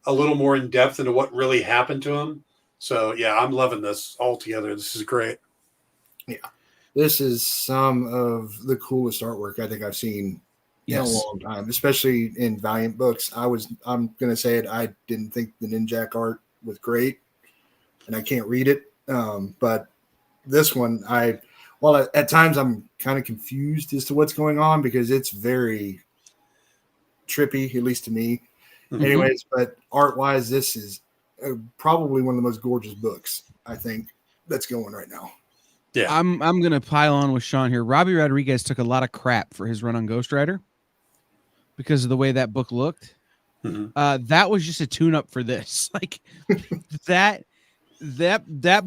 little more in depth into what really happened to him. So, yeah, I'm loving this altogether. This is great. Yeah. This is some of the coolest artwork I think I've seen in a long time, especially in Valiant books. I'm going to say it. I didn't think the Ninjak art was great, and I can't read it. But this one, at times I'm kind of confused as to what's going on because it's very trippy, at least to me. Mhm. Anyways, but art-wise, this is probably one of the most gorgeous books I think that's going right now. Yeah. I'm gonna pile on with Sean here. Robbie Rodriguez took a lot of crap for his run on Ghost Rider because of the way that book looked. Mhm. That was just a tune-up for this. Like that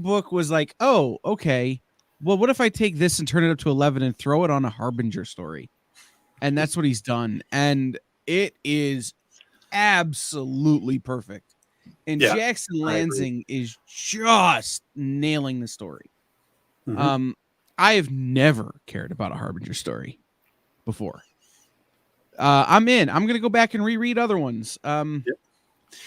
book was like, oh, okay. Well, what if I take this and turn it up to 11 and throw it on a Harbinger story? And that's what he's done. And it is absolutely perfect. And Yeah, Jackson I agree. Lansing is just nailing the story. Mhm. I have never cared about a Harbinger story before. I'm in. I'm gonna go back and reread other ones. I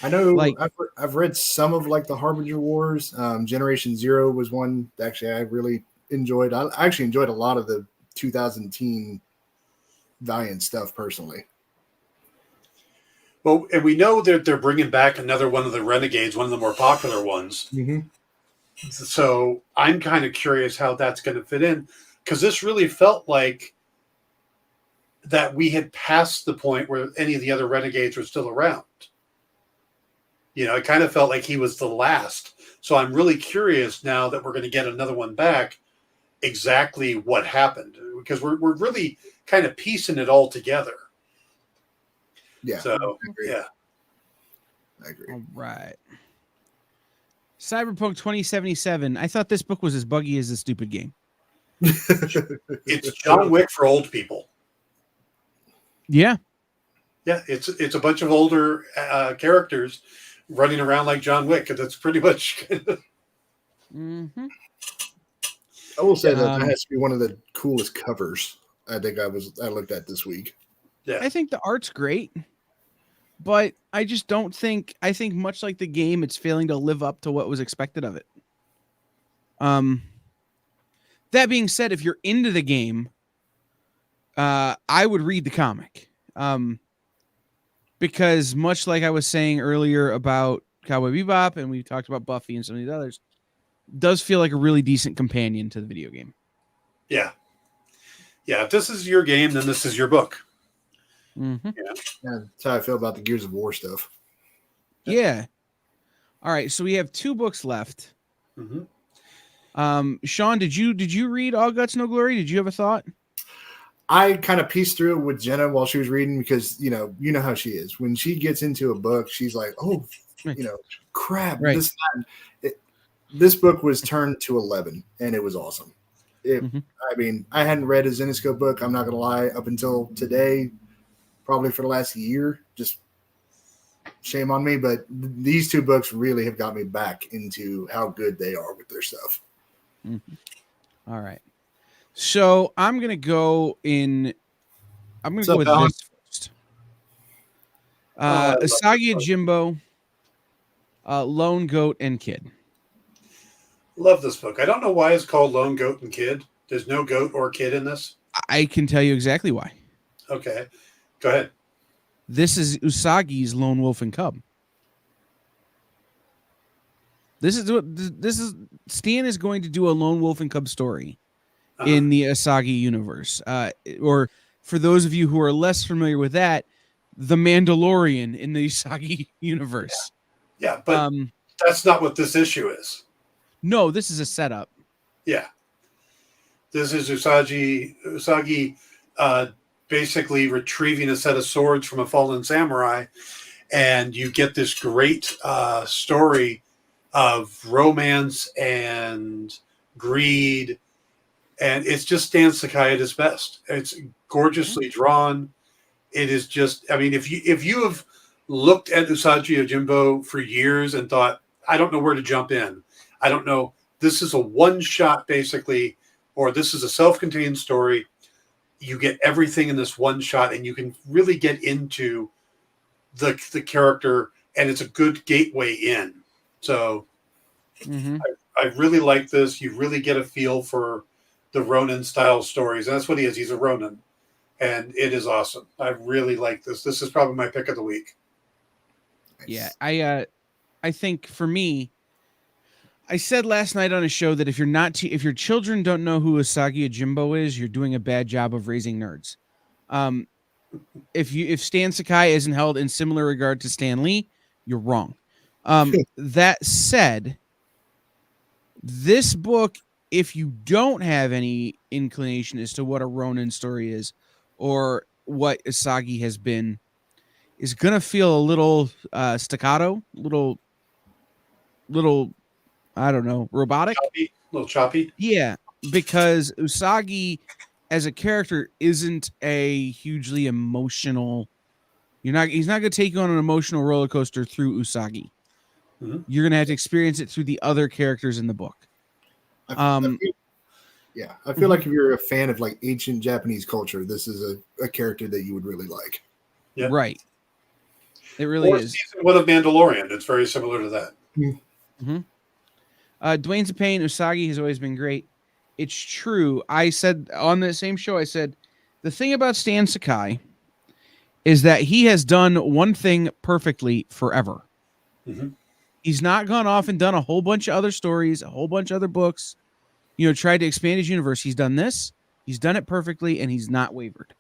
know, like- I've read some of like the Harbinger Wars. Generation Zero was one that actually I really enjoyed. I actually enjoyed a lot of the 2010 Valiant stuff personally. Well, and we know that they're bringing back another one of the Renegades, one of the more popular ones. Mm-hmm. So I'm kind of curious how that's going to fit in, because this really felt like that we had passed the point where any of the other Renegades were still around. You know, it kind of felt like he was the last. So I'm really curious now that we're going to get another one back, exactly what happened, because we're really kind of piecing it all together. Yeah. So, I agree. yeah. I agree. All right. Cyberpunk 2077. I thought this book was as buggy as the stupid game. It's John Wick for old people. Yeah. Yeah, it's a bunch of older characters running around like John Wick, and that's pretty much. Mm-hmm. I will say that has to be one of the coolest covers I think I looked at this week. Yeah, I think the art's great, but I just don't think. I think much like the game, it's failing to live up to what was expected of it. That being said, if you're into the game, I would read the comic. Because much like I was saying earlier about Cowboy Bebop, and we talked about Buffy and some of these others, does feel like a really decent companion to the video game. yeah. If this is your game, then this is your book. Mm-hmm. Yeah, that's how I feel about the Gears of War stuff. Yeah. All right, so we have 2 books left. Mm-hmm. Sean, did you read All Guts No Glory? Did you have a thought? I kind of pieced through it with Jenna while she was reading because you know how she is. When she gets into a book, she's like, "Oh, crap!" Right. This book was turned to 11, and it was awesome. I mean, I hadn't read a Zenescope book. I'm not gonna lie, up until today, probably for the last year. Just shame on me, but these 2 books really have got me back into how good they are with their stuff. Mm-hmm. All right. So I'm gonna go with Alan? this first. Usagi Jimbo, Lone Goat and Kid. Love this book. I don't know why it's called Lone Goat and Kid. There's no goat or kid in this. I can tell you exactly why. Okay, go ahead. This is Usagi's Lone Wolf and Cub. This is Stan is going to do a Lone Wolf and Cub story in the Usagi universe. Or for those of you who are less familiar with that, the Mandalorian in the Usagi universe. Yeah, but that's not what this issue is. No, this is a setup. Yeah. This is Usagi basically retrieving a set of swords from a fallen samurai, and you get this great story of romance and greed, and it's just Stan Sakai at his best. It's gorgeously drawn. It is just, I mean, if you have looked at Usagi Yojimbo for years and thought, I don't know where to jump in, I don't know, this is a one-shot basically, or this is a self-contained story, you get everything in this one shot, and you can really get into the character, and it's a good gateway in. So I really like this. You really get a feel for the Ronin style stories. And that's what he is. He's a Ronin, and it is awesome. I really like this. This is probably my pick of the week. Yeah, I think for me, I said last night on a show that if your children don't know who Usagi Yojimbo is, you're doing a bad job of raising nerds. If Stan Sakai isn't held in similar regard to Stan Lee, you're wrong. That said, this book, if you don't have any inclination as to what a Ronin story is or what Usagi has been, is gonna feel a little staccato, little I don't know, robotic. A little choppy. Yeah, because Usagi as a character isn't a hugely emotional. He's not going to take you on an emotional roller coaster through Usagi. Mm-hmm. You're going to have to experience it through the other characters in the book. I feel like if you're a fan of like ancient Japanese culture, this is a character that you would really like. Yeah. Right. It really is. Season 1 of Mandalorian. It's very similar to that. Mm-hmm. Dwayne's a pain. Usagi has always been great. It's true. I said on the same show, I said, the thing about Stan Sakai is that he has done one thing perfectly forever. Mm-hmm. He's not gone off and done a whole bunch of other stories, a whole bunch of other books, tried to expand his universe. He's done this. He's done it perfectly, and he's not wavered.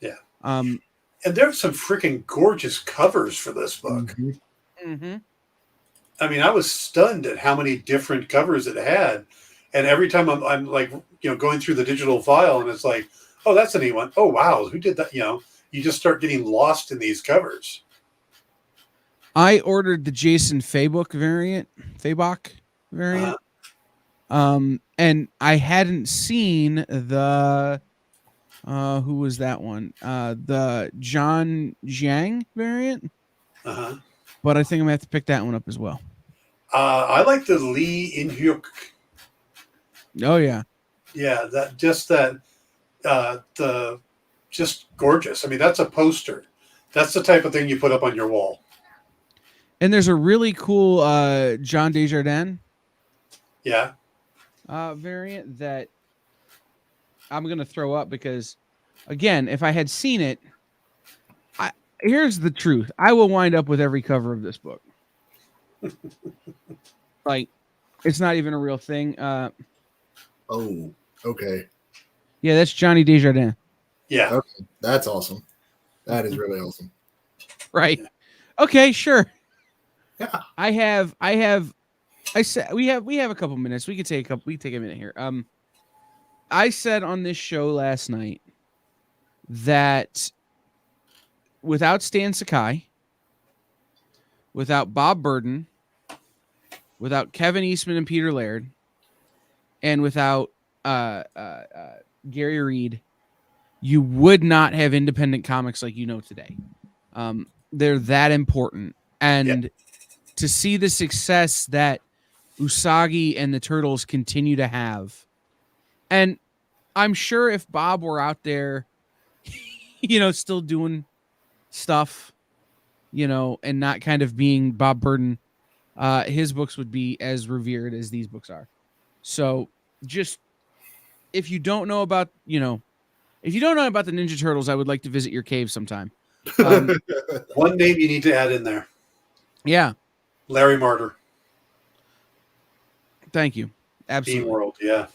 Yeah. And there's some freaking gorgeous covers for this book. Mm-hmm. I mean, I was stunned at how many different covers it had. And every time I'm like, going through the digital file, and it's like, oh, that's a neat one. Oh, wow. Who did that? You just start getting lost in these covers. I ordered the Jason Fabok variant. And I hadn't seen the, who was that one? The John Jiang variant. Uh-huh. But I think I'm going to have to pick that one up as well. I like the Lee In-hyuk. Oh, yeah. Yeah, just gorgeous. I mean, that's a poster. That's the type of thing you put up on your wall. And there's a really cool John Desjardins variant that I'm going to throw up because, again, if I had seen it, here's the truth. I will wind up with every cover of this book. Like, it's not even a real thing. Oh, okay. Yeah, that's Johnny Desjardins. Yeah. Okay. That's awesome. That is really awesome. Right. Okay, sure. Yeah. I said we have a couple minutes. We can take a minute here. I said on this show last night that without Stan Sakai, without Bob Burden, without Kevin Eastman and Peter Laird, and without Gary Reed, you would not have independent comics like today. They're that important. And to see the success that Usagi and the Turtles continue to have, and I'm sure if Bob were out there, still doing stuff, and not kind of being Bob Burden, his books would be as revered as these books are. So just if you don't know about the Ninja Turtles, I would like to visit your cave sometime. One name you need to add in there. Yeah. Larry Martyr. Thank you. Absolutely. Bean World, yeah.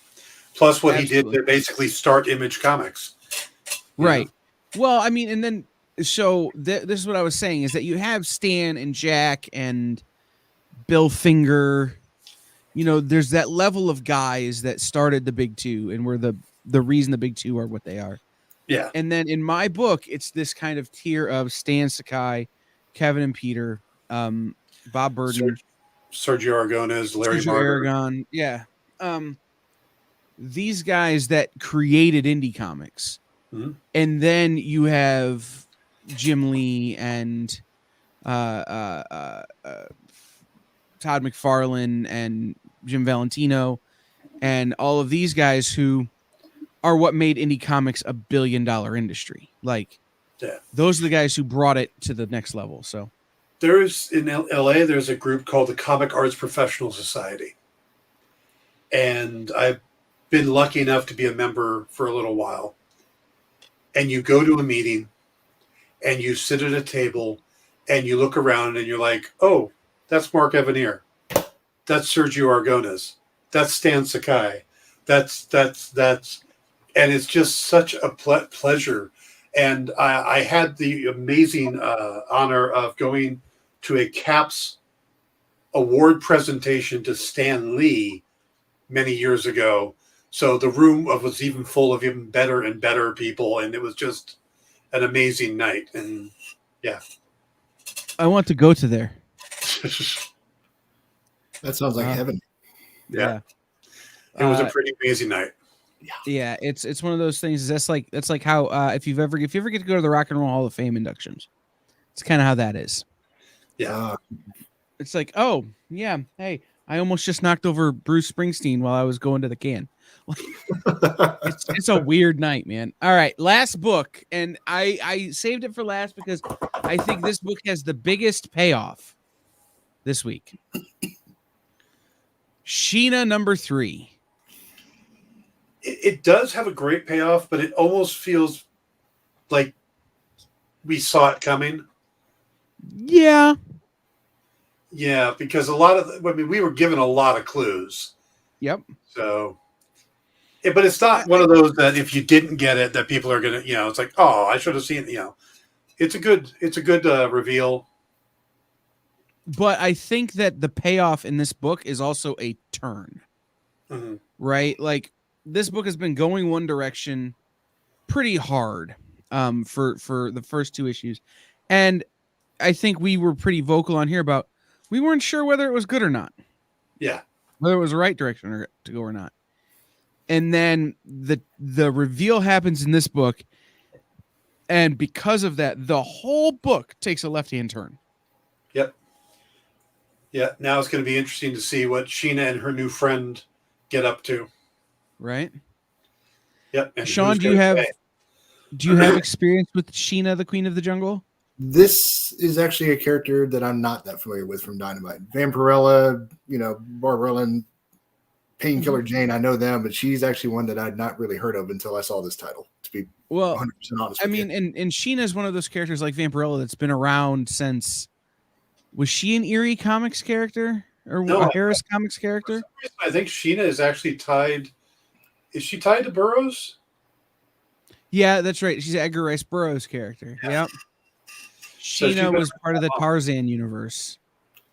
Plus what he did to basically start Image Comics. Right. Well, I mean, and then, so this is what I was saying, is that you have Stan and Jack and Bill Finger. There's that level of guys that started the big two and were the reason the big two are what they are. Yeah. And then in my book, it's this kind of tier of Stan Sakai, Kevin and Peter, Bob Burden, Sergio Aragonés, Larry Sergio Marder. Aragon. Yeah. These guys that created indie comics. Mm-hmm. And then you have Jim Lee and Todd McFarlane and Jim Valentino and all of these guys who are what made indie comics a $1 billion industry. Like, those are the guys who brought it to the next level. So there's in LA, there's a group called the Comic Arts Professional Society. And I've been lucky enough to be a member for a little while. And you go to a meeting and you sit at a table and you look around and you're like, oh, that's Mark Evanier. That's Sergio Aragonés. That's Stan Sakai. That's, and it's just such a pleasure. And I had the amazing honor of going to a CAPS award presentation to Stan Lee many years ago. So the room was even full of even better and better people. And it was just an amazing night. And yeah. I want to go to there. That sounds like heaven. Yeah. It was a pretty amazing night. Yeah, it's one of those things. That's like how if you ever get to go to the Rock and Roll Hall of Fame inductions, it's kind of how that is. Yeah, it's like, oh yeah, hey, I almost just knocked over Bruce Springsteen while I was going to the can. It's a weird night, man. All right, last book, and I saved it for last because I think this book has the biggest payoff this week. Sheena #3. It does have a great payoff, but it almost feels like we saw it coming. Yeah. Yeah, because we were given a lot of clues. Yep. So, but it's not one of those that if you didn't get it, that people are going to, it's like, oh, I should have seen it. It's a good reveal. But I think that the payoff in this book is also a turn, right? Like, this book has been going one direction pretty hard for the first two issues. And I think we were pretty vocal on here about we weren't sure whether it was good or not. Yeah. Whether it was the right direction to go or not. And then the reveal happens in this book. And because of that, the whole book takes a left-hand turn. Yep. Yeah. Now it's going to be interesting to see what Sheena and her new friend get up to. Right. Yep. And Sean, do you have experience with Sheena, the Queen of the Jungle? This is actually a character that I'm not that familiar with from Dynamite. Vampirella, Barbarella and Painkiller Jane, I know them, but she's actually one that I'd not really heard of until I saw this title, to be 100% honest with you. and Sheena is one of those characters like Vampirella that's been around since... Was she an Eerie Comics character? Or a Harris Comics character? I think Sheena is actually tied... Is she tied to Burroughs? Yeah, that's right. She's Edgar Rice Burroughs' character. Yeah. Yep. Sheena was part of the Tarzan universe.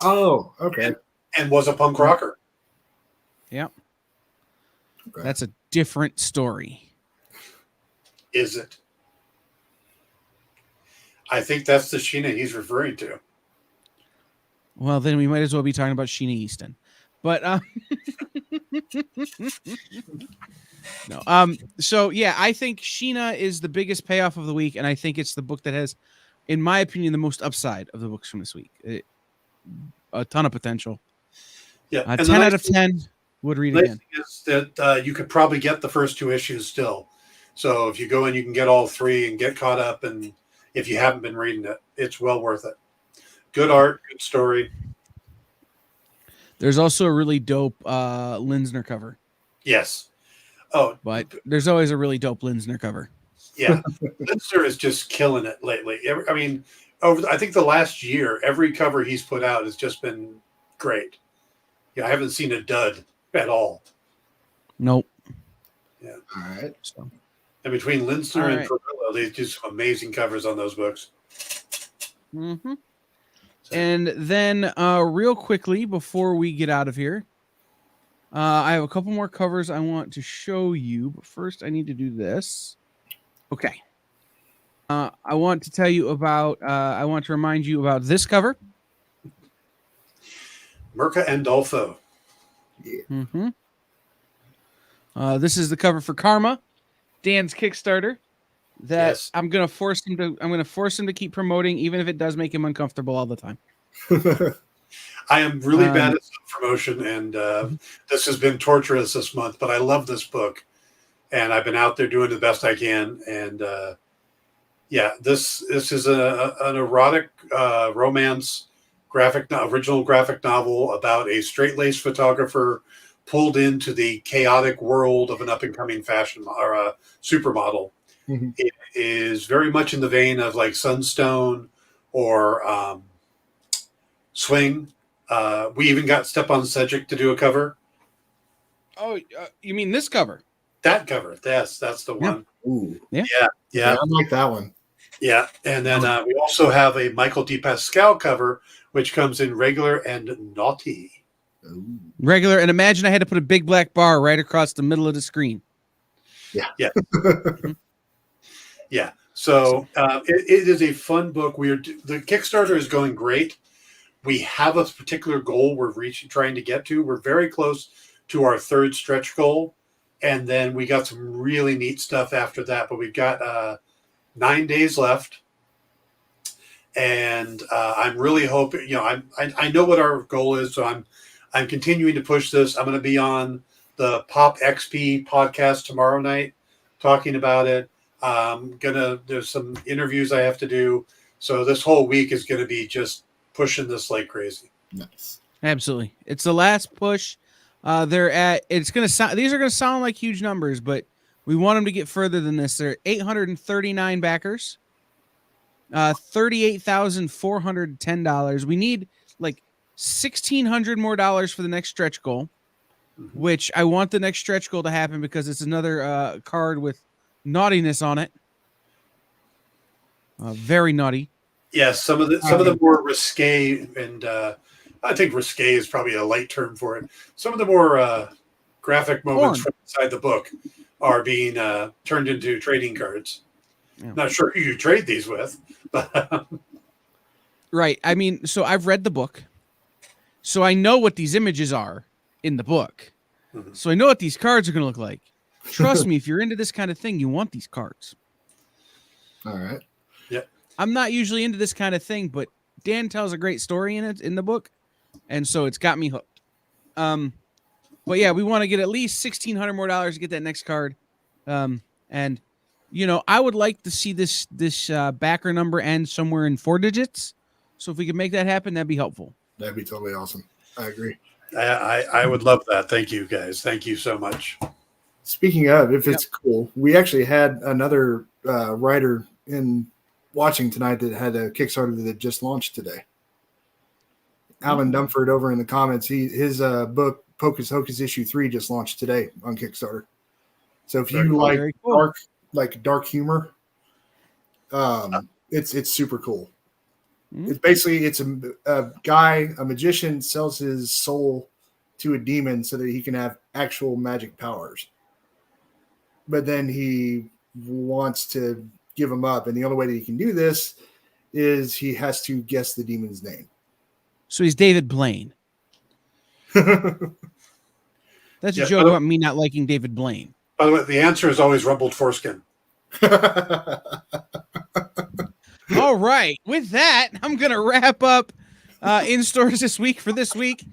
Oh, okay. And was a punk rocker. Yep. Okay. That's a different story. Is it? I think that's the Sheena he's referring to. Well, then we might as well be talking about Sheena Easton. But no. So yeah, I think Sheena is the biggest payoff of the week, and I think it's the book that has, in my opinion, the most upside of the books from this week. A ton of potential. Yeah, 10 out of 10 would read again. Is that you could probably get the first two issues still. So if you go in, you can get all three and get caught up. And if you haven't been reading it, it's well worth it. Good art, good story. There's also a really dope Linsner cover. Yes. Oh, but there's always a really dope Linsner cover. Yeah, Linsner is just killing it lately. I think the last year, every cover he's put out has just been great. Yeah, I haven't seen a dud at all. Nope. Yeah. All right. So, and between Linsner and Perilla, they do some amazing covers on those books. Mm-hmm. And then real quickly, before we get out of here, I have a couple more covers I want to show you. But first, I need to do this. Okay. I want to tell you about, I want to remind you about this cover. Mirka and Dolfo. Mm-hmm. This is the cover for Karma, Dan's Kickstarter. That Yes. I'm gonna force him to keep promoting, even if it does make him uncomfortable all the time. I am really bad at promotion, and this has been torturous this month, but I love this book, and I've been out there doing the best I can. And yeah, this is an erotic romance original graphic novel about a straight-laced photographer pulled into the chaotic world of an up-and-coming fashion or supermodel. Mm-hmm. It is very much in the vein of like Sunstone or Swing. We even got Stepan Sejic to do a cover. Oh, you mean this cover? That cover, that's the one. Ooh. Yeah. Yeah. I like that one. Yeah, and then we also have a Michael D. Pascal cover, which comes in regular and naughty. Ooh. Regular, and imagine I had to put a big black bar right across the middle of the screen. Yeah. Yeah. So it is a fun book. The Kickstarter is going great. We have a particular goal we're trying to get to. We're very close to our third stretch goal, and then we got some really neat stuff after that. But we've got 9 days left, and I'm really hoping. I know what our goal is, so I'm continuing to push this. I'm going to be on the Pop XP podcast tomorrow night talking about it. There's some interviews I have to do. So this whole week is going to be just pushing this like crazy. Nice. Absolutely. It's the last push. These are going to sound like huge numbers, but we want them to get further than this. There are 839 backers, $38,410. We need like $1,600 more dollars for the next stretch goal, which I want the next stretch goal to happen because it's another card with naughtiness on it. Very naughty. Yes, some of the more risque, and I think risque is probably a light term for it. Some of the more graphic moments from inside the book are being turned into trading cards. Yeah. Not sure who you trade these with, but right. I mean, so I've read the book, so I know what these images are in the book. Mm-hmm. So I know what these cards are going to look like. Trust me, if you're into this kind of thing, you want these cards. All right. Yeah. I'm not usually into this kind of thing, but Dan tells a great story in the book, and so it's got me hooked. But yeah, we want to get at least $1,600 more to get that next card. And I would like to see this backer number end somewhere in 4 digits. So if we could make that happen, that'd be helpful. That'd be totally awesome. I agree. I would love that. Thank you, guys. Thank you so much. Speaking of, if it's cool, we actually had another writer in watching tonight that had a Kickstarter that just launched today. Alan Dumford over in the comments. His book Pocus Hocus issue 3 just launched today on Kickstarter. So if you dark humor, it's super cool. It's basically a guy, a magician, sells his soul to a demon so that he can have actual magic powers. But then he wants to give him up, and the only way that he can do this is he has to guess the demon's name. So he's David Blaine. That's a joke about me not liking David Blaine. By the way, the answer is always rumpled foreskin. All right. With that, I'm going to wrap up in stores this week for this week.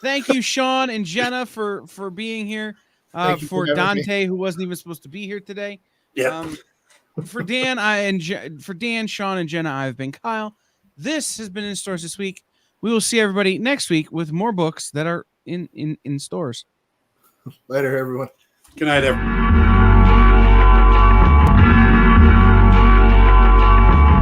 Thank you, Sean and Jenna, for being here. For Dante, who wasn't even supposed to be here today. Yeah. For Dan, Sean, and Jenna, I've been Kyle. This has been in stores this week. We will see everybody next week with more books that are in stores. Later, everyone. Good night, everyone.